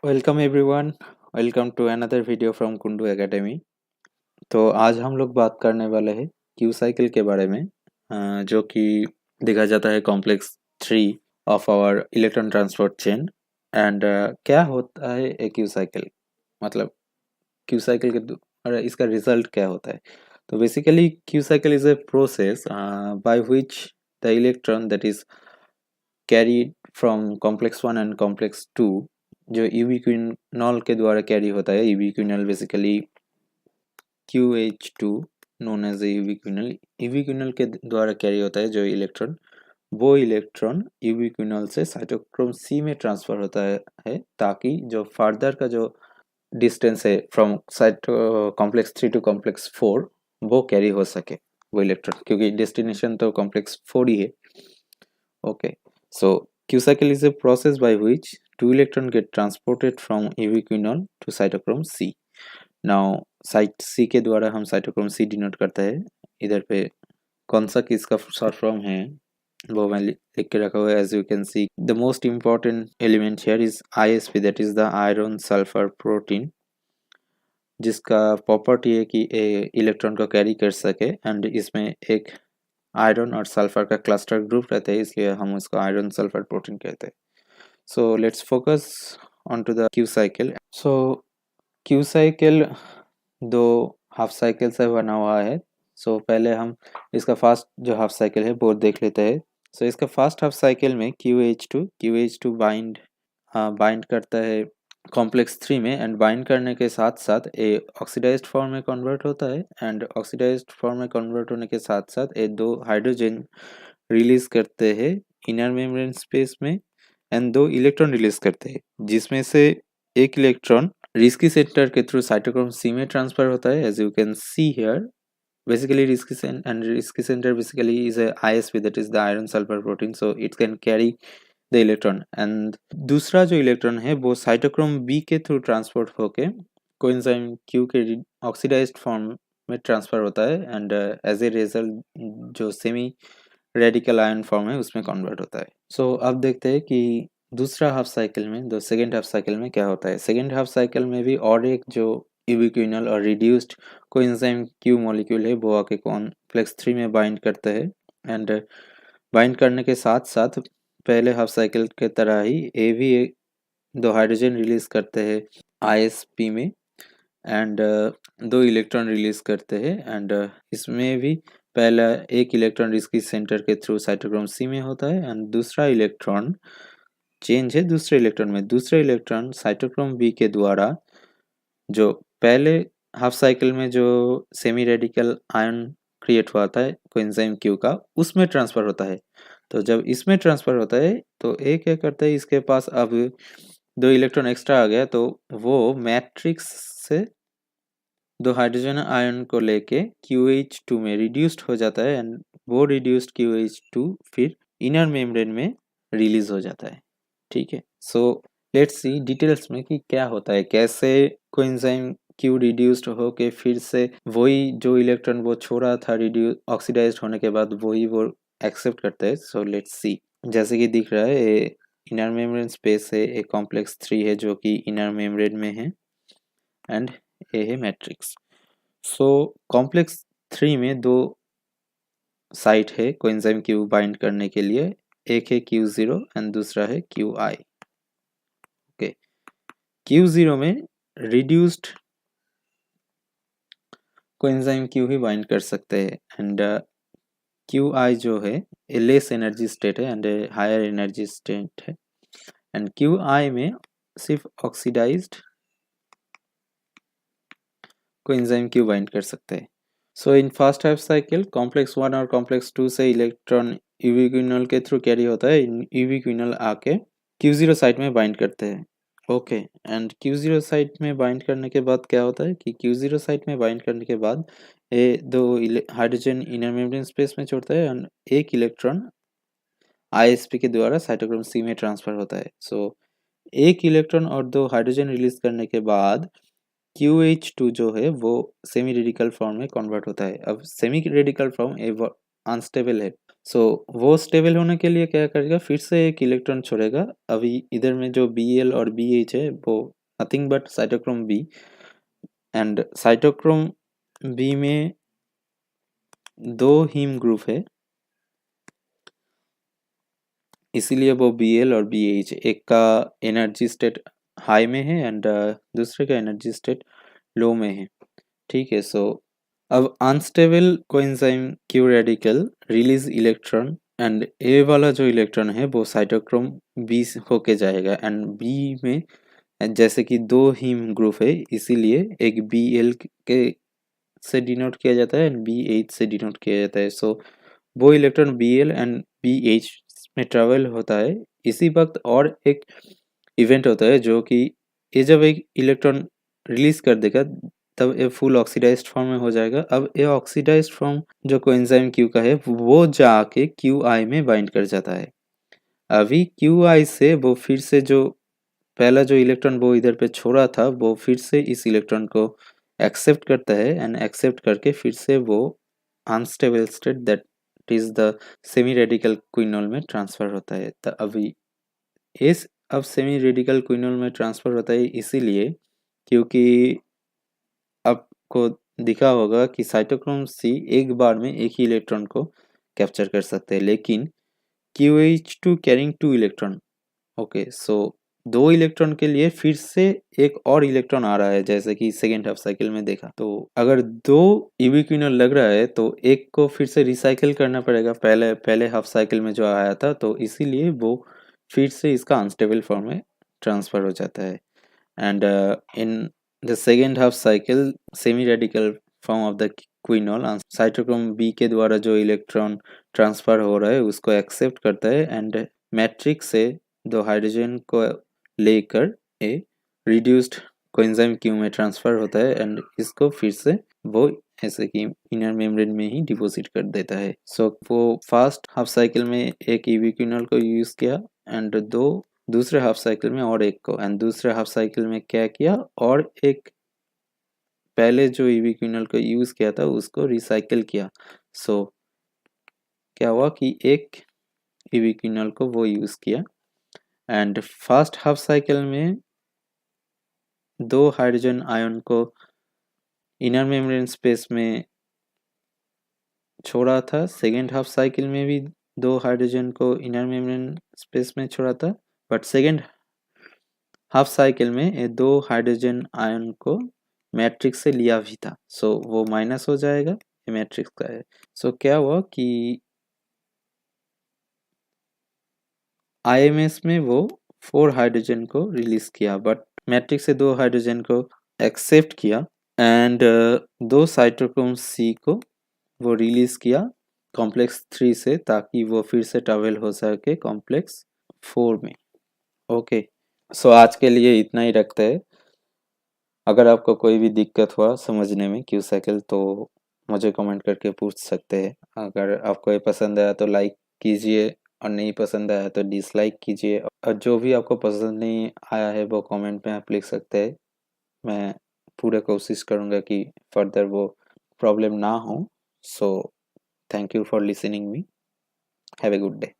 Welcome everyone. Welcome to another video from Kundu Academy. तो आज हम लोग बात करने वाले हैं क्यू साइकिल के बारे में, जो कि देखा जाता है complex three of our electron transport chain. And क्या होता है ए क्यू साइकिल, मतलब क्यू साइकिल के और इसका रिजल्ट क्या होता है। तो basically Q cycle is a process by which the electron that is carry from complex one and complex two, जो यूबिक्विनॉल के द्वारा कैरी होता है। Ubiquinol basically QH2 known as a ubiquinol, ubiquinol के द्वारा कैरी होता है जो इलेक्ट्रॉन, वो इलेक्ट्रॉन यूबिक्विनॉल से साइटोक्रोम सी में ट्रांसफर होता है ताकि जो फर्दर का जो डिस्टेंस है from cyto complex three to complex four वो कैरी हो सके वो इलेक्ट्रॉन, क्योंकि डेस्टिनेशन तो कॉम्प्लेक्स फोर ही है। Okay, so Q cycle is a process by which two electrons get transported from ubiquinol to cytochrome C. Now site C के द्वारा हम साइटोक्रोम C डिनोट करते हैं। इधर पे कौन सा किसका शॉर्ट फॉर्म है वो मैं लिख के रखा हुआ है। As you can see the most important element here is ISP, that is the iron sulphur protein, जिसका प्रॉपर्टी है कि इलेक्ट्रॉन को कैरी कर सके। एंड इसमें एक आयरन और सल्फर का क्लस्टर ग्रुप रहता है, इसलिए हम उसको आयरन सल्फर प्रोटीन कहते हैं। So let's focus on to the Q cycle. So Q cycle दो हाफ साइकिल से बना हुआ है। सो पहले हम इसका फास्ट जो हाफ साइकिल है वो देख लेते हैं। सो इसका फास्ट हाफ साइकिल में QH2 बाइंड करता है कॉम्प्लेक्स थ्री में, एंड बाइंड करने के साथ साथ ए ऑक्सीडाइज्ड फॉर्म में कन्वर्ट होता है। एंड ऑक्सीडाइज्ड फॉर्म में कन्वर्ट होने के साथ साथ ए दो हाइड्रोजन रिलीज करते हैं इनर मेम्ब्रेन स्पेस में, एंड दो इलेक्ट्रॉन रिलीज करते हैं, जिसमें से एक इलेक्ट्रॉन रिस्की सेंटर के थ्रू साइटोक्रोम सी में ट्रांसफर होता है। As you can see here, basically risky center basically is a ISP, that is the iron sulfur protein, so it can carry the electron। and दूसरा जो electron है वो cytochrome B के through transport होके coenzyme Q के oxidised form में transfer होता है, एंड एज ए रिजल्ट जो सेमी रेडिकल आयन फॉर्म है उसमें कन्वर्ट होता है। सो अब देखते हैं कि दूसरा हाफ साइकिल में, दो सेकेंड हाफ साइकिल में क्या होता है। सेकेंड हाफ साइकिल में भी और एक जो यूबिक्विनल और रिड्यूस्ड कोएंजाइम क्यू मॉलिक्यूल है वो आके कॉम्प्लेक्स थ्री में बाइंड करता है। एंड बाइंड करने के साथ साथ पहले हाफ साइकिल के तरह ही ए भी दो हाइड्रोजन रिलीज करते हैं ISP में, एंड दो इलेक्ट्रॉन रिलीज करते हैं। एंड इसमें भी पहला एक इलेक्ट्रॉन इसकी सेंटर के थ्रू साइटोक्रोम सी में होता है, एंड दूसरा इलेक्ट्रॉन चेंज है दूसरे इलेक्ट्रॉन में। दूसरे इलेक्ट्रॉन साइटोक्रोम बी के द्वारा जो पहले हाफ साइकिल में जो सेमी रेडिकल आयन क्रिएट हुआ था कोएंजाइम क्यू का, उसमें ट्रांसफर होता है। तो जब इसमें ट्रांसफर होता है तो एक क्या करता है, इसके पास अब दो इलेक्ट्रॉन एक्स्ट्रा आ गया, तो वो मैट्रिक्स से दो हाइड्रोजन आयन को लेके QH2 में रिड्यूस्ड हो जाता है, एंड वो रिड्यूस्ड QH2 फिर इनर मेम्ब्रेन में रिलीज हो जाता है। ठीक है, सो लेट्स सी डिटेल्स में कि क्या होता है, कैसे कोएंजाइम क्यू रिड्यूस्ड होके फिर से वही जो इलेक्ट्रॉन वो छोड़ा था रिड्यूस ऑक्सीडाइज्ड होने के बाद वही वो एक्सेप्ट करता है। सो लेट्स सी, जैसे कि दिख रहा है इनर मेम्ब्रेन स्पेस है, एक कॉम्प्लेक्स थ्री है जो कि इनर मेम्ब्रेन में है, एंड ये है मैट्रिक्स। सो कॉम्प्लेक्स थ्री में दो साइट है कोएंजाइम क्यू बाइंड करने के लिए, एक है Q0 एंड दूसरा है QI। ओके, Q0 में रिड्यूस्ड कोएंजाइम क्यू ही बाइंड कर सकते हैं, एंड QI जो है ये लेस एनर्जी स्टेट है एंड हायर एनर्जी स्टेट है, एंड QI में सिर्फ ऑक्सीडाइज्ड कोएंजाइम क्यू बाइंड कर सकते हैं। So in first half cycle complex one और कॉम्प्लेक्स टू से इलेक्ट्रॉन यूबिक्विनल के थ्रू कैरी होता है, यूबिक्विनल आके Q0 साइट में बाइंड करते हैं। ओके, एंड Q0 साइट में बाइंड करने के बाद क्या होता है कि Q0 साइट में बाइंड करने के बाद ये दो हाइड्रोजन इनर मेम्ब्रेन स्पेस में छोड़ता है, एंड एक इलेक्ट्रॉन ISP के द्वारा साइटोक्रोम C में ट्रांसफर होता है। सो एक इलेक्ट्रॉन और दो हाइड्रोजन रिलीज करने के बाद QH2 जो है वो सेमी रेडिकल फॉर्म में कन्वर्ट होता है। अब सेमी रेडिकल फॉर्म अनस्टेबल है, सो वो स्टेबल होने के लिए क्या करेगा, फिर से एक इलेक्ट्रॉन छोड़ेगा। अभी इधर में जो Bl और BH है वो nothing but cytochrome B, and cytochrome B में दो हीम ग्रुप है, इसीलिए वो Bl और BH, एक का एनर्जी स्टेट हाई में है एंड दूसरे का एनर्जी स्टेट लो में है। ठीक है, सो अब unstable coenzyme Q radical release electron, and A वाला जो इलेक्ट्रॉन है वो साइटोक्रोम बी होके जाएगा, एंड बी में जैसे कि दो हीम ग्रुप है इसीलिए एक Bl के से डिनोट किया जाता है एंड BH से डिनोट किया जाता है। सो वो इलेक्ट्रॉन Bl एंड BH में ट्रेवल होता है। इसी वक्त और एक इवेंट होता है जो कि ये जब एक इलेक्ट्रॉन रिलीज कर देगा तब ये फुल ऑक्सीडाइज्ड फॉर्म में हो जाएगा। अब ये ऑक्सीडाइज्ड फॉर्म जो कोएंजाइम क्यू का है वो जाके क्यू आई में बाइंड कर जाता है। अभी क्यू आई से वो फिर से जो पहला जो इलेक्ट्रॉन वो इधर पे छोड़ा था वो फिर से इस इलेक्ट्रॉन को एक्सेप्ट करता है, एंड एक्सेप्ट करके फिर से वो unstable state that is the semi radical quinol में ट्रांसफर होता है। तो अभी इस अब सेमी रेडिकल क्विनोल में ट्रांसफर होता है इसीलिए क्योंकि आपको दिखा होगा कि साइटोक्रोम सी एक बार में एक ही इलेक्ट्रॉन को कैप्चर कर सकते हैं, लेकिन QH2 carrying two electron. Okay, so दो इलेक्ट्रॉन के लिए फिर से एक और इलेक्ट्रॉन आ रहा है, जैसे कि सेकेंड हाफ साइकिल में देखा। तो अगर दो इविक्विनल लग रहा है तो एक को फिर से रिसाइकिल करना पड़ेगा पहले पहले हाफ साइकिल में जो आया था, तो इसीलिए वो फिर से इसका अनस्टेबल फॉर्म में ट्रांसफर हो जाता है। And in the second half cycle semi radical form of the quinol cytochrome B के द्वारा जो इलेक्ट्रॉन ट्रांसफर हो रहा है उसको एक्सेप्ट करता है, एंड मैट्रिक्स से दो हाइड्रोजन को लेकर ए रिड्यूस्ड कोएंजाइम क्यू में ट्रांसफर होता है, एंड इसको फिर से वो ऐसे कि इनर मेम्ब्रेन में ही डिपॉजिट कर देता है। सो वो फर्स्ट हाफ साइकिल में एक इविक्विनल को यूज किया एंड दो दूसरे हाफ साइकिल में और एक को, एंड दूसरे हाफ साइकिल में क्या किया और एक पहले जो इविक्विनल को यूज किया था उसको रिसाइकिल किया। सो क्या हुआ कि एक इविक्विनल को वो यूज किया एंड फर्स्ट हाफ साइकिल में दो हाइड्रोजन आयन को इनर मेम्ब्रेन स्पेस में छोड़ा था। सेकेंड हाफ साइकिल में भी दो हाइड्रोजन को इनर मेम्ब्रेन स्पेस में छोड़ा था, बट सेकेंड हाफ साइकिल में ये दो हाइड्रोजन आयन को मैट्रिक्स से लिया भी था। सो वो माइनस हो जाएगा, ये मैट्रिक्स का है। सो क्या हुआ कि IMS में वो 4 हाइड्रोजन को रिलीज किया, बट मैट्रिक्स से दो हाइड्रोजन को एक्सेप्ट किया एंड दो साइटोक्रोम सी को वो रिलीज किया कॉम्प्लेक्स 3 से, ताकि वो फिर से ट्रेवल हो सके कॉम्प्लेक्स 4 में। ओके, सो आज के लिए इतना ही रखते हैं। अगर आपको कोई भी दिक्कत हुआ समझने में क्यू साइकिल तो मुझे कमेंट करके पूछ सकते हैं। अगर आपको ये पसंद आया तो लाइक कीजिए और नहीं पसंद आया तो डिसलाइक कीजिए, और जो भी आपको पसंद नहीं आया है वो कमेंट में आप लिख सकते हैं। मैं पूरा कोशिश करूँगा कि फर्दर वो प्रॉब्लम ना हो। So thank you for listening me. Have a good day.